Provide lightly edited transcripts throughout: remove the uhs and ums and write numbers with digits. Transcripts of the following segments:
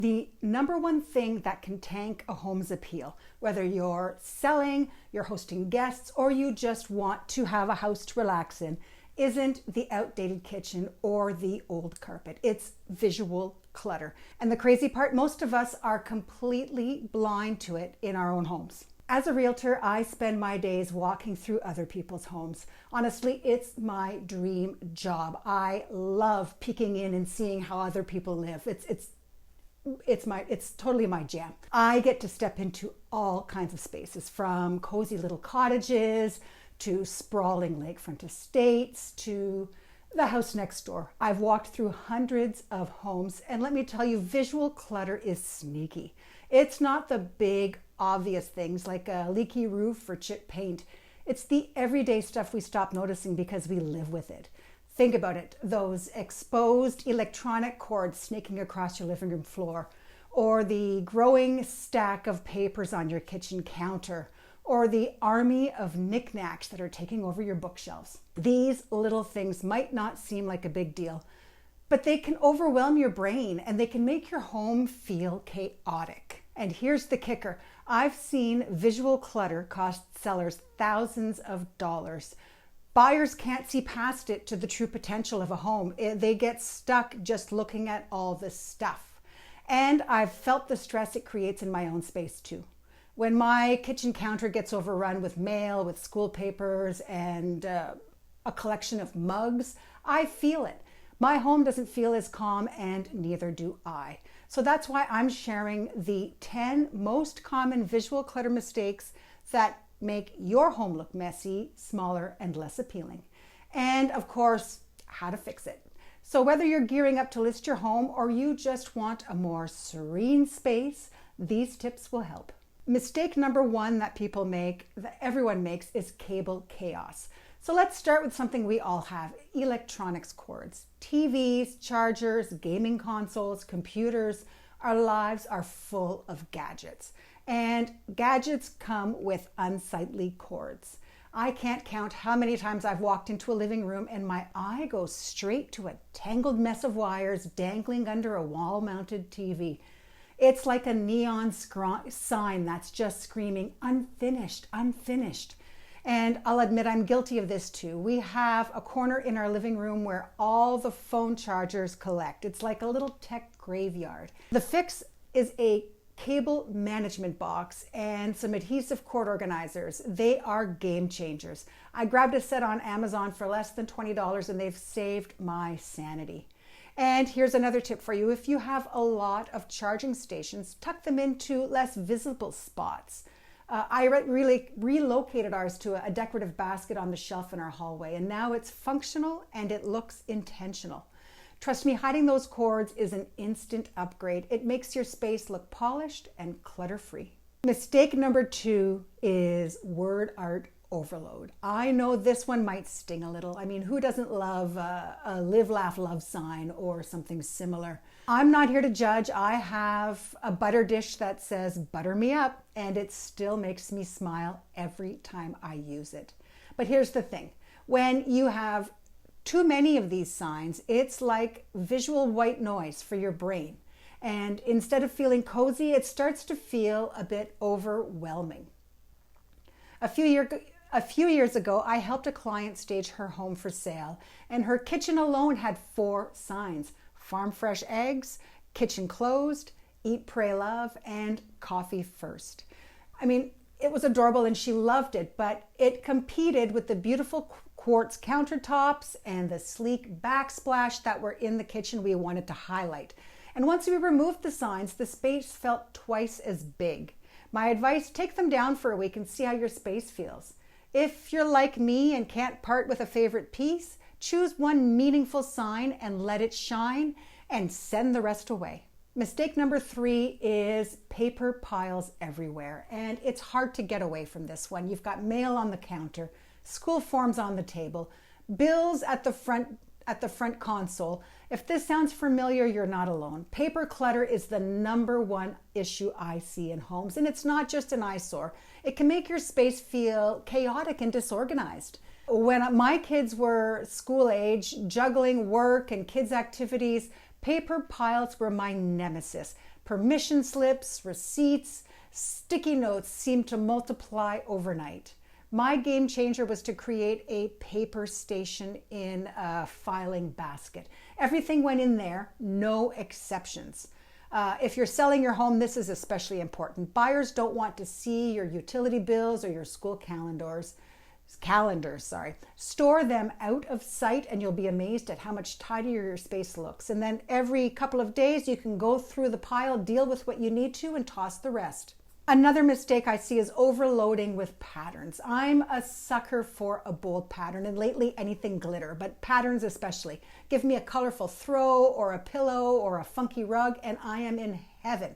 The number one thing that can tank a home's appeal, whether you're selling, you're hosting guests, or you just want to have a house to relax in, isn't the outdated kitchen or the old carpet. It's visual clutter. And the crazy part, most of us are completely blind to it in our own homes. As a realtor, I spend my days walking through other people's homes. Honestly, it's my dream job. I love peeking in and seeing how other people live. It's totally my jam. I get to step into all kinds of spaces, from cozy little cottages to sprawling lakefront estates to the house next door. I've walked through hundreds of homes, and let me tell you, visual clutter is sneaky. It's not the big obvious things like a leaky roof or chipped paint. It's the everyday stuff we stop noticing because we live with it. Think about it, those exposed electronic cords snaking across your living room floor, or the growing stack of papers on your kitchen counter, or the army of knickknacks that are taking over your bookshelves. These little things might not seem like a big deal, but they can overwhelm your brain and they can make your home feel chaotic. And here's the kicker. I've seen visual clutter cost sellers thousands of dollars. Buyers can't see past it to the true potential of a home. They get stuck just looking at all this stuff. And I've felt the stress it creates in my own space too. When my kitchen counter gets overrun with mail, with school papers, and a collection of mugs, I feel it. My home doesn't feel as calm, and neither do I. So that's why I'm sharing the 10 most common visual clutter mistakes that make your home look messy, smaller, and less appealing. And of course, how to fix it. So whether you're gearing up to list your home or you just want a more serene space, these tips will help. Mistake number one that everyone makes, is cable chaos. So let's start with something we all have: electronics cords. TVs, chargers, gaming consoles, computers. Our lives are full of gadgets. And gadgets come with unsightly cords. I can't count how many times I've walked into a living room and my eye goes straight to a tangled mess of wires dangling under a wall-mounted TV. It's like a neon sign that's just screaming, "Unfinished, unfinished." And I'll admit I'm guilty of this too. We have a corner in our living room where all the phone chargers collect. It's like a little tech graveyard. The fix is a cable management box and some adhesive cord organizers. They are game changers. I grabbed a set on Amazon for less than $20 and they've saved my sanity. And here's another tip for you. If you have a lot of charging stations, tuck them into less visible spots. I really relocated ours to a decorative basket on the shelf in our hallway, and now it's functional and it looks intentional. Trust me, hiding those cords is an instant upgrade. It makes your space look polished and clutter-free. Mistake number two is word art overload. I know this one might sting a little. I mean, who doesn't love a live, laugh, love sign or something similar? I'm not here to judge. I have a butter dish that says "butter me up," and it still makes me smile every time I use it. But here's the thing. When you have too many of these signs, it's like visual white noise for your brain. And instead of feeling cozy, it starts to feel a bit overwhelming. A few years ago, I helped a client stage her home for sale, and her kitchen alone had 4 signs: farm fresh eggs, kitchen closed, eat, pray, love, and coffee first. I mean, it was adorable and she loved it, but it competed with the beautiful quartz countertops and the sleek backsplash that were in the kitchen we wanted to highlight. And once we removed the signs, the space felt twice as big. My advice: take them down for a week and see how your space feels. If you're like me and can't part with a favorite piece, choose one meaningful sign and let it shine, and send the rest away. Mistake number 3 is paper piles everywhere. And it's hard to get away from this one. You've got mail on the counter, school forms on the table, bills at the front console. If this sounds familiar, you're not alone. Paper clutter is the number one issue I see in homes, and it's not just an eyesore. It can make your space feel chaotic and disorganized. When my kids were school age, juggling work and kids' activities, paper piles were my nemesis. Permission slips, receipts, sticky notes seemed to multiply overnight. My game changer was to create a paper station in a filing basket. Everything went in there, no exceptions. If you're selling your home, this is especially important. Buyers don't want to see your utility bills or your school calendars. Store them out of sight and you'll be amazed at how much tidier your space looks. And then every couple of days you can go through the pile, deal with what you need to, and toss the rest. Another mistake I see is overloading with patterns. I'm a sucker for a bold pattern, and lately anything glitter, but patterns especially. Give me a colorful throw or a pillow or a funky rug and I am in heaven.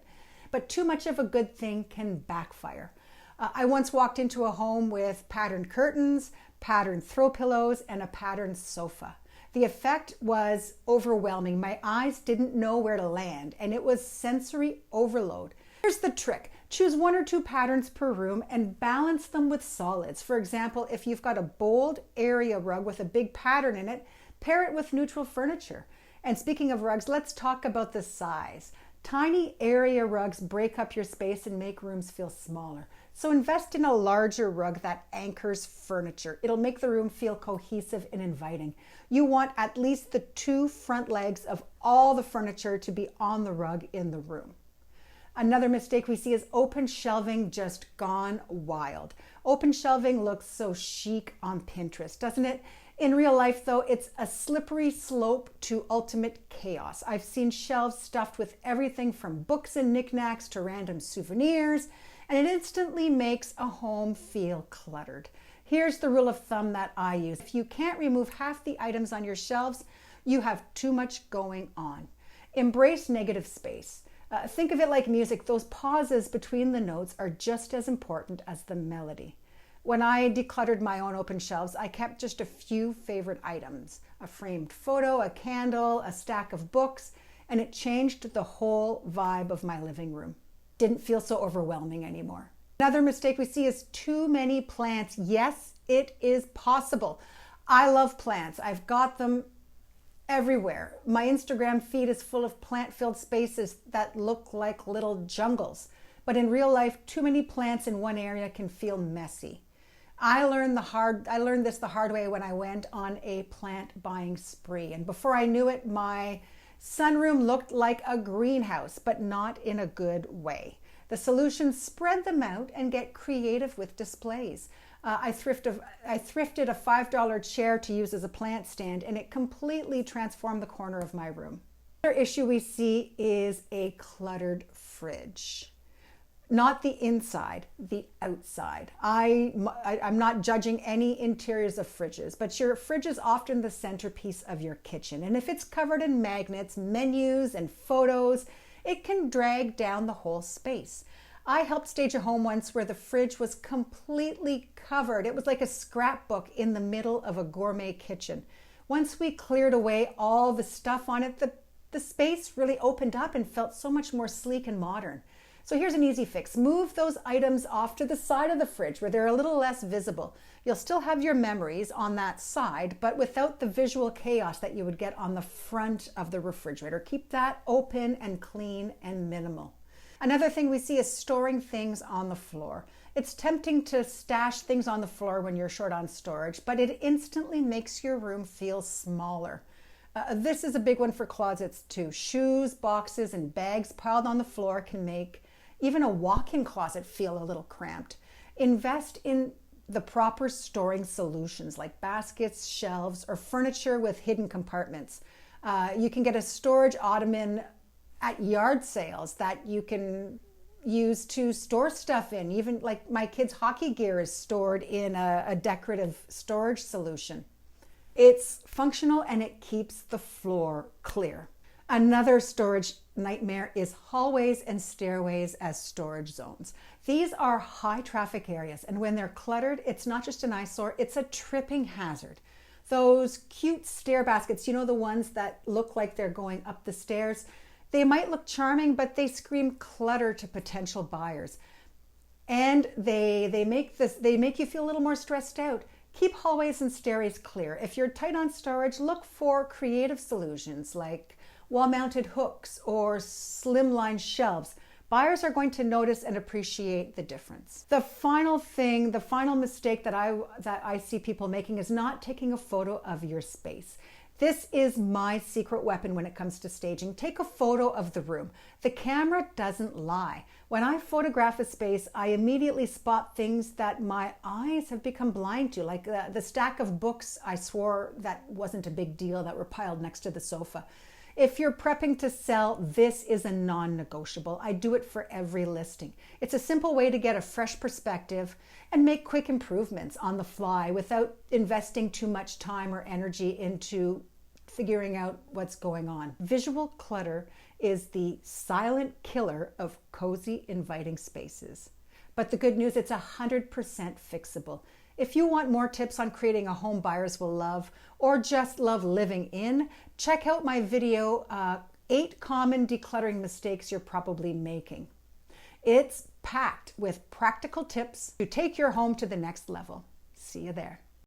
But too much of a good thing can backfire. I once walked into a home with patterned curtains, patterned throw pillows, and a patterned sofa. The effect was overwhelming. My eyes didn't know where to land, and it was sensory overload. Here's the trick. Choose 1 or 2 patterns per room and balance them with solids. For example, if you've got a bold area rug with a big pattern in it, pair it with neutral furniture. And speaking of rugs, let's talk about the size. Tiny area rugs break up your space and make rooms feel smaller. So invest in a larger rug that anchors furniture. It'll make the room feel cohesive and inviting. You want at least the 2 front legs of all the furniture to be on the rug in the room. Another mistake we see is open shelving just gone wild. Open shelving looks so chic on Pinterest, doesn't it? In real life, though, it's a slippery slope to ultimate chaos. I've seen shelves stuffed with everything from books and knickknacks to random souvenirs, and it instantly makes a home feel cluttered. Here's the rule of thumb that I use. If you can't remove half the items on your shelves, you have too much going on. Embrace negative space. Think of it like music. Those pauses between the notes are just as important as the melody. When I decluttered my own open shelves, I kept just a few favorite items: a framed photo, a candle, a stack of books, and it changed the whole vibe of my living room. Didn't feel so overwhelming anymore. Another mistake we see is too many plants. Yes, it is possible. I love plants. I've got them everywhere. My Instagram feed is full of plant-filled spaces that look like little jungles. But in real life, too many plants in one area can feel messy. I learned this the hard way when I went on a plant buying spree. And before I knew it, my sunroom looked like a greenhouse, but not in a good way. The solution: spread them out and get creative with displays. I thrifted a $5 chair to use as a plant stand, and it completely transformed the corner of my room. Another issue we see is a cluttered fridge. Not the inside, the outside. I'm not judging any interiors of fridges, but your fridge is often the centerpiece of your kitchen. And if it's covered in magnets, menus, and photos, it can drag down the whole space. I helped stage a home once where the fridge was completely covered. It was like a scrapbook in the middle of a gourmet kitchen. Once we cleared away all the stuff on it, the space really opened up and felt so much more sleek and modern. So here's an easy fix. Move those items off to the side of the fridge where they're a little less visible. You'll still have your memories on that side, but without the visual chaos that you would get on the front of the refrigerator. Keep that open and clean and minimal. Another thing we see is storing things on the floor. It's tempting to stash things on the floor when you're short on storage, but it instantly makes your room feel smaller. This is a big one for closets too. Shoes, boxes, and bags piled on the floor can make even a walk-in closet feel a little cramped. Invest in the proper storing solutions like baskets, shelves, or furniture with hidden compartments. You can get a storage ottoman at yard sales that you can use to store stuff in. Even like my kids' hockey gear is stored in a decorative storage solution. It's functional and it keeps the floor clear. Another storage nightmare is hallways and stairways as storage zones. These are high traffic areas, and when they're cluttered, it's not just an eyesore, it's a tripping hazard. Those cute stair baskets, you know, the ones that look like they're going up the stairs, they might look charming, but they scream clutter to potential buyers. And they make you feel a little more stressed out. Keep hallways and stairways clear. If you're tight on storage, look for creative solutions like wall-mounted hooks, or slimline shelves, buyers are going to notice and appreciate the difference. The final thing, the final mistake that I see people making is not taking a photo of your space. This is my secret weapon when it comes to staging. Take a photo of the room. The camera doesn't lie. When I photograph a space, I immediately spot things that my eyes have become blind to, like the stack of books I swore that wasn't a big deal that were piled next to the sofa. If you're prepping to sell, this is a non-negotiable. I do it for every listing. It's a simple way to get a fresh perspective and make quick improvements on the fly without investing too much time or energy into figuring out what's going on. Visual clutter is the silent killer of cozy, inviting spaces. But the good news, it's 100% fixable. If you want more tips on creating a home buyers will love, or just love living in, check out my video, 8 Common Decluttering Mistakes You're Probably Making. It's packed with practical tips to take your home to the next level. See you there.